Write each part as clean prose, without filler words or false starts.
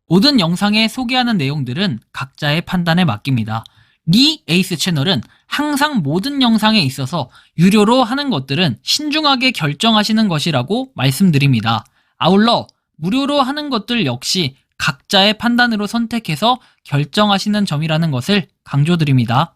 모든 영상에 소개하는 내용들은 각자의 판단에 맡깁니다. 리 에이스 채널은 항상 모든 영상에 있어서 유료로 하는 것들은 신중하게 결정하시는 것이라고 말씀드립니다. 아울러 무료로 하는 것들 역시 각자의 판단으로 선택해서 결정하시는 점이라는 것을 강조드립니다.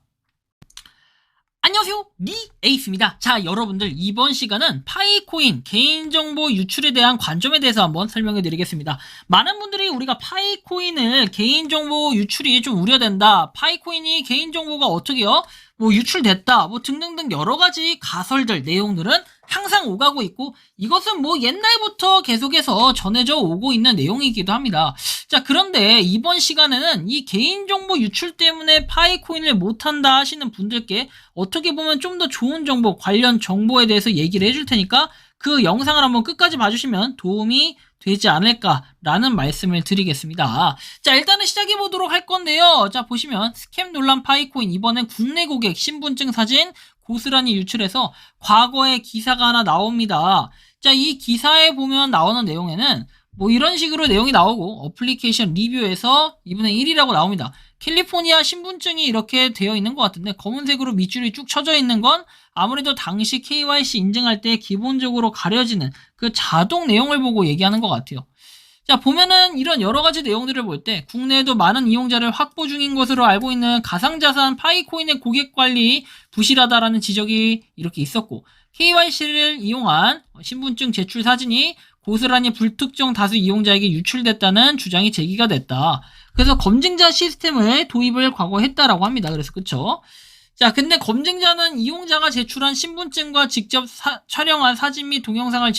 안녕하세요, 리 에이스입니다. 자, 여러분들 이번 시간은 파이코인 개인정보 유출에 대한 관점에 대해서 한번 설명해 드리겠습니다. 많은 분들이 우리가 파이코인을 개인정보 유출이 좀 우려된다, 파이코인이 개인정보가 어떻게요? 유출됐다, 등등등 여러가지 가설들, 내용들은 항상 오가고 있고, 이것은 옛날부터 계속해서 전해져 오고 있는 내용이기도 합니다. 자, 그런데 이번 시간에는 이 개인정보 유출 때문에 파이코인을 못한다 하시는 분들께 어떻게 보면 좀 더 좋은 정보, 관련 정보에 대해서 얘기를 해줄 테니까 그 영상을 한번 끝까지 봐주시면 도움이 되지 않을까라는 말씀을 드리겠습니다. 자, 일단은 시작해 보도록 할 건데요. 자, 보시면 스캠 논란 파이코인, 이번엔 국내 고객 신분증 사진 고스란히 유출해서 과거에 기사가 하나 나옵니다. 자, 이 기사에 보면 나오는 내용에는 이런 식으로 내용이 나오고, 어플리케이션 리뷰에서 이번에 1위라고 나옵니다. 캘리포니아 신분증이 이렇게 되어 있는 것 같은데, 검은색으로 밑줄이 쭉 쳐져 있는 건 아무래도 당시 KYC 인증할 때 기본적으로 가려지는 그 자동 내용을 보고 얘기하는 것 같아요. 자, 보면은 이런 여러가지 내용들을 볼 때 국내에도 많은 이용자를 확보 중인 것으로 알고 있는 가상자산 파이코인의 고객 관리 부실하다라는 지적이 이렇게 있었고, KYC를 이용한 신분증 제출 사진이 고스란히 불특정 다수 이용자에게 유출됐다는 주장이 제기가 됐다. 그래서 검증자 시스템을 도입을 과거에 했다라고 합니다. 그래서 그쵸? 자, 근데 검증자는 이용자가 제출한 신분증과 직접 촬영한 사진 및 동영상을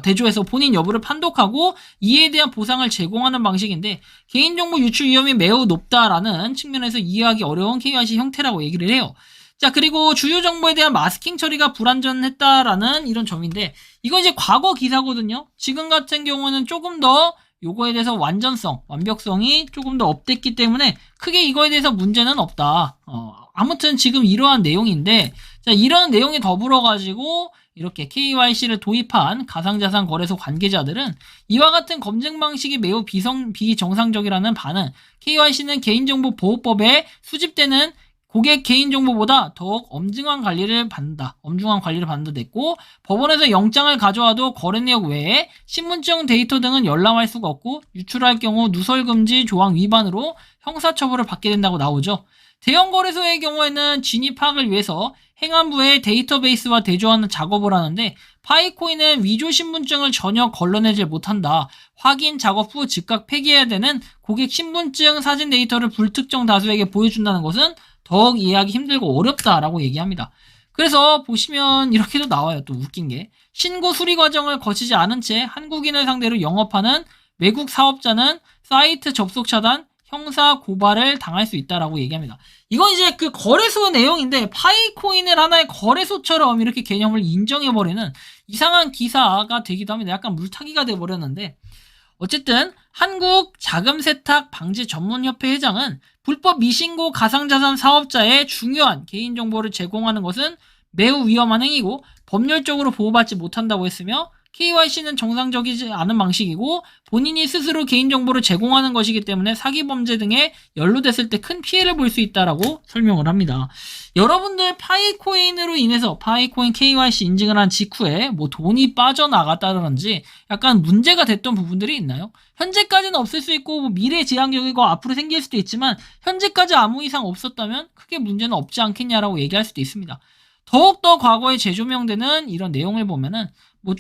대조해서 본인 여부를 판독하고 이에 대한 보상을 제공하는 방식인데, 개인정보 유출 위험이 매우 높다라는 측면에서 이해하기 어려운 KYC 형태라고 얘기를 해요. 자, 그리고 주요 정보에 대한 마스킹 처리가 불완전했다라는 이런 점인데, 이거 이제 과거 기사거든요. 지금 같은 경우는 조금 더 요거에 대해서 완벽성이 조금 더 업됐기 때문에 크게 이거에 대해서 문제는 없다. 아무튼 지금 이러한 내용인데, 자, 이런 내용이 더불어가지고 이렇게 KYC를 도입한 가상자산 거래소 관계자들은 이와 같은 검증 방식이 매우 비정상적이라는 반응, KYC는 개인정보보호법에 수집되는 고객 개인정보보다 더욱 엄중한 관리를 받는다 됐고, 법원에서 영장을 가져와도 거래 내역 외에 신분증 데이터 등은 열람할 수가 없고, 유출할 경우 누설금지 조항 위반으로 형사처벌을 받게 된다고 나오죠. 대형 거래소의 경우에는 진입 파악을 위해서 행안부의 데이터베이스와 대조하는 작업을 하는데, 파이코인은 위조 신분증을 전혀 걸러내질 못한다. 확인 작업 후 즉각 폐기해야 되는 고객 신분증 사진 데이터를 불특정 다수에게 보여준다는 것은 더욱 이해하기 힘들고 어렵다라고 얘기합니다. 그래서 보시면 이렇게도 나와요. 또 웃긴 게, 신고 수리 과정을 거치지 않은 채 한국인을 상대로 영업하는 외국 사업자는 사이트 접속 차단, 형사 고발을 당할 수 있다라고 얘기합니다. 이건 이제 그 거래소 내용인데, 파이코인을 하나의 거래소처럼 이렇게 개념을 인정해버리는 이상한 기사가 되기도 합니다. 약간 물타기가 돼버렸는데, 어쨌든 한국 자금세탁 방지 전문협회 회장은 불법 미신고 가상자산 사업자의 중요한 개인정보를 제공하는 것은 매우 위험한 행위고 법률적으로 보호받지 못한다고 했으며, KYC는 정상적이지 않은 방식이고 본인이 스스로 개인정보를 제공하는 것이기 때문에 사기범죄 등에 연루됐을 때 큰 피해를 볼 수 있다라고 설명을 합니다. 여러분들 파이코인으로 인해서 파이코인 KYC 인증을 한 직후에 돈이 빠져나갔다든지 약간 문제가 됐던 부분들이 있나요? 현재까지는 없을 수 있고 미래지향적이고 앞으로 생길 수도 있지만, 현재까지 아무 이상 없었다면 크게 문제는 없지 않겠냐라고 얘기할 수도 있습니다. 더욱더 과거에 재조명되는 이런 내용을 보면은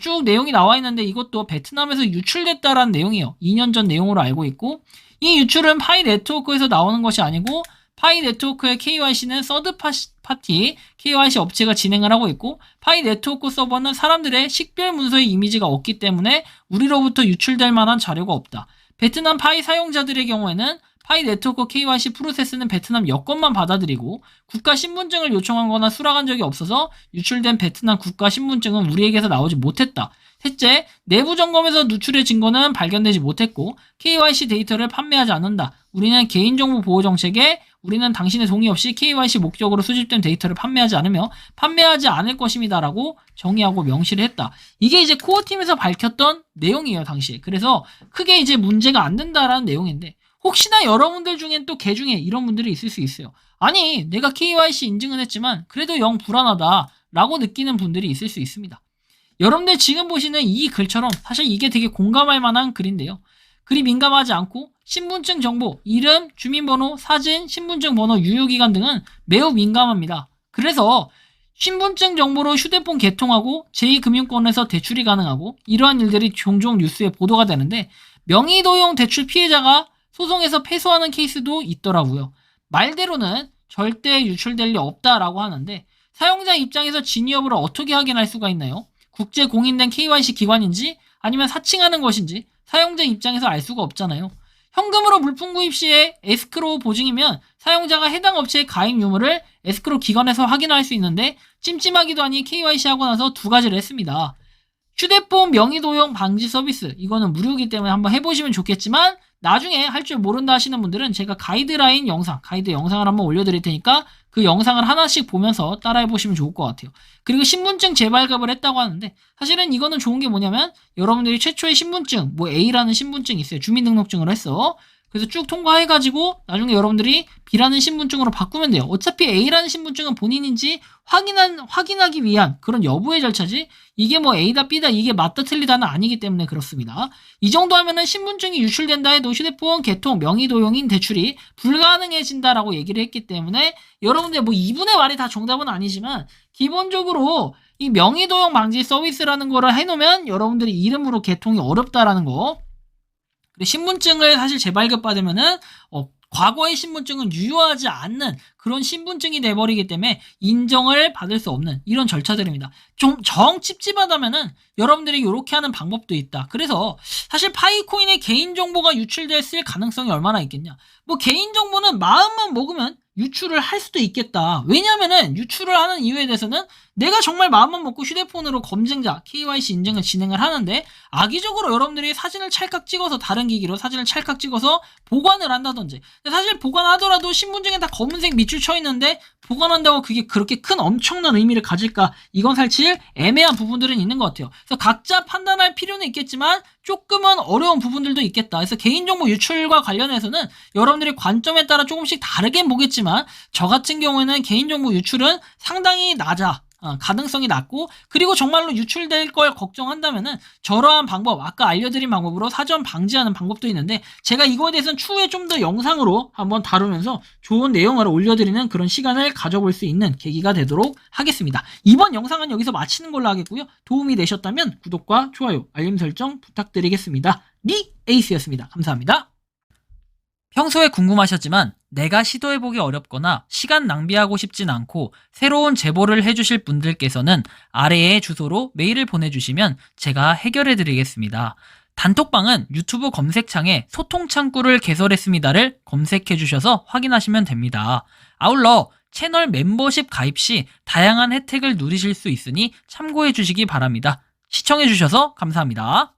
쭉 내용이 나와 있는데, 이것도 베트남에서 유출됐다라는 내용이에요. 2년 전 내용으로 알고 있고, 이 유출은 파이 네트워크에서 나오는 것이 아니고 파이 네트워크의 KYC는 서드 파티 KYC 업체가 진행을 하고 있고, 파이 네트워크 서버는 사람들의 식별 문서의 이미지가 없기 때문에 우리로부터 유출될 만한 자료가 없다. 베트남 파이 사용자들의 경우에는 파이 네트워크 KYC 프로세스는 베트남 여권만 받아들이고 국가 신분증을 요청하거나 수락한 적이 없어서 유출된 베트남 국가 신분증은 우리에게서 나오지 못했다. 셋째, 내부 점검에서 누출의 증거는 발견되지 못했고 KYC 데이터를 판매하지 않는다. 우리는 개인정보 보호 정책에 우리는 당신의 동의 없이 KYC 목적으로 수집된 데이터를 판매하지 않으며 판매하지 않을 것입니다 라고 정의하고 명시를 했다. 이게 이제 코어팀에서 밝혔던 내용이에요, 당시에. 그래서 크게 이제 문제가 안 된다라는 내용인데, 혹시나 여러분들 중엔 또 개 중에 이런 분들이 있을 수 있어요. 아니, 내가 KYC 인증은 했지만 그래도 영 불안하다 라고 느끼는 분들이 있을 수 있습니다. 여러분들 지금 보시는 이 글처럼 사실 이게 되게 공감할 만한 글인데요. 그리 민감하지 않고 신분증 정보, 이름, 주민번호, 사진, 신분증 번호, 유효기간 등은 매우 민감합니다. 그래서 신분증 정보로 휴대폰 개통하고 제2금융권에서 대출이 가능하고 이러한 일들이 종종 뉴스에 보도가 되는데, 명의도용 대출 피해자가 소송에서 패소하는 케이스도 있더라고요. 말대로는 절대 유출될 리 없다라고 하는데, 사용자 입장에서 진위 여부를 어떻게 확인할 수가 있나요? 국제 공인된 KYC 기관인지 아니면 사칭하는 것인지 사용자 입장에서 알 수가 없잖아요. 현금으로 물품 구입 시에 에스크로우 보증이면 사용자가 해당 업체의 가입 유무를 에스크로우 기관에서 확인할 수 있는데, 찜찜하기도 하니 KYC 하고 나서 두 가지를 했습니다. 휴대폰 명의도용 방지 서비스, 이거는 무료이기 때문에 한번 해보시면 좋겠지만, 나중에 할 줄 모른다 하시는 분들은 제가 가이드라인 영상, 가이드 영상을 한번 올려드릴 테니까 그 영상을 하나씩 보면서 따라해보시면 좋을 것 같아요. 그리고 신분증 재발급을 했다고 하는데, 사실은 이거는 좋은 게 뭐냐면, 여러분들이 최초의 신분증, 뭐 A라는 신분증이 있어요. 주민등록증으로 했어. 그래서 쭉 통과해가지고 나중에 여러분들이 B라는 신분증으로 바꾸면 돼요. 어차피 A라는 신분증은 본인인지 확인하기 위한 그런 여부의 절차지, 이게 뭐 A다 B다 이게 맞다 틀리다는 아니기 때문에 그렇습니다. 이 정도 하면은 신분증이 유출된다 해도 휴대폰 개통 명의도용인 대출이 불가능해진다라고 얘기를 했기 때문에, 여러분들 뭐 이분의 말이 다 정답은 아니지만 기본적으로 이 명의도용 방지 서비스라는 거를 해놓으면 여러분들이 이름으로 개통이 어렵다라는 거. 신분증을 사실 재발급받으면은 과거의 신분증은 유효하지 않는 그런 신분증이 돼버리기 때문에 인정을 받을 수 없는 이런 절차들입니다. 좀 정 찝찝하다면은 여러분들이 이렇게 하는 방법도 있다. 그래서 사실 파이코인의 개인정보가 유출됐을 가능성이 얼마나 있겠냐. 뭐 개인정보는 마음만 먹으면 유출을 할 수도 있겠다. 왜냐면은 유출을 하는 이유에 대해서는 내가 정말 마음만 먹고 휴대폰으로 검증자, KYC 인증을 진행을 하는데, 악의적으로 여러분들이 사진을 찰칵 찍어서 다른 기기로 사진을 찰칵 찍어서 보관을 한다든지, 사실 보관하더라도 신분증에 다 검은색 밑줄 쳐 있는데 보관한다고 그게 그렇게 큰 엄청난 의미를 가질까? 이건 사실 애매한 부분들은 있는 것 같아요. 그래서 각자 판단할 필요는 있겠지만 조금은 어려운 부분들도 있겠다. 그래서 개인정보 유출과 관련해서는 여러분들의 관점에 따라 조금씩 다르게 보겠지만, 저 같은 경우에는 개인정보 유출은 상당히 낮아. 가능성이 낮고, 그리고 정말로 유출될 걸 걱정한다면은 저러한 방법, 아까 알려드린 방법으로 사전 방지하는 방법도 있는데, 제가 이거에 대해서는 추후에 좀 더 영상으로 한번 다루면서 좋은 내용을 올려드리는 그런 시간을 가져볼 수 있는 계기가 되도록 하겠습니다. 이번 영상은 여기서 마치는 걸로 하겠고요. 도움이 되셨다면 구독과 좋아요, 알림 설정 부탁드리겠습니다. 리 에이스였습니다. 감사합니다. 평소에 궁금하셨지만 내가 시도해보기 어렵거나 시간 낭비하고 싶진 않고 새로운 제보를 해주실 분들께서는 아래의 주소로 메일을 보내주시면 제가 해결해드리겠습니다. 단톡방은 유튜브 검색창에 소통창구를 개설했습니다를 검색해주셔서 확인하시면 됩니다. 아울러 채널 멤버십 가입 시 다양한 혜택을 누리실 수 있으니 참고해주시기 바랍니다. 시청해주셔서 감사합니다.